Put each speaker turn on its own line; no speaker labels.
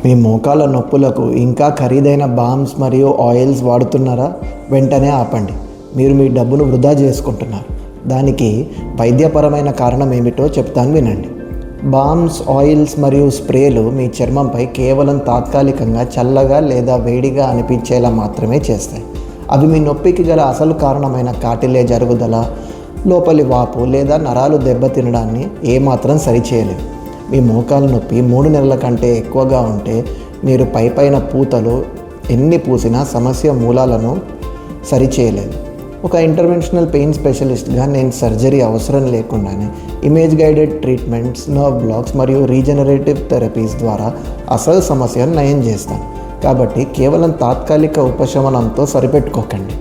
మీ మోకాల నొప్పులకు ఇంకా ఖరీదైన బామ్స్ మరియు ఆయిల్స్ వాడుతున్నారా? వెంటనే ఆపండి. మీరు మీ డబ్బును వృధా చేసుకుంటున్నారు. దానికి వైద్యపరమైన కారణం ఏమిటో చెప్తాను, వినండి. బామ్స్, ఆయిల్స్ మరియు స్ప్రేలు మీ చర్మంపై కేవలం తాత్కాలికంగా చల్లగా లేదా వేడిగా అనిపించేలా మాత్రమే చేస్తాయి. అవి మీ నొప్పికి గల అసలు కారణమైన కార్టిలేజ్ అరుగుదల, లోపలి వాపు లేదా నరాలు దెబ్బతినడాన్ని ఏమాత్రం సరిచేయలేవు. మీ మోకాల నొప్పి 3 నెలల కంటే ఎక్కువగా ఉంటే మీరు పైపైన పూతలు ఎన్ని పూసినా సమస్య మూలాలను సరిచేయలేదు. ఒక ఇంటర్వెన్షనల్ పెయిన్ స్పెషలిస్ట్గా నేను సర్జరీ అవసరం లేకుండానే image guided treatments, nerve blocks మరియు రీజనరేటివ్ థెరపీస్ ద్వారా అసలు సమస్యను నయం చేస్తాను. కాబట్టి కేవలం తాత్కాలిక ఉపశమనంతో సరిపెట్టుకోకండి.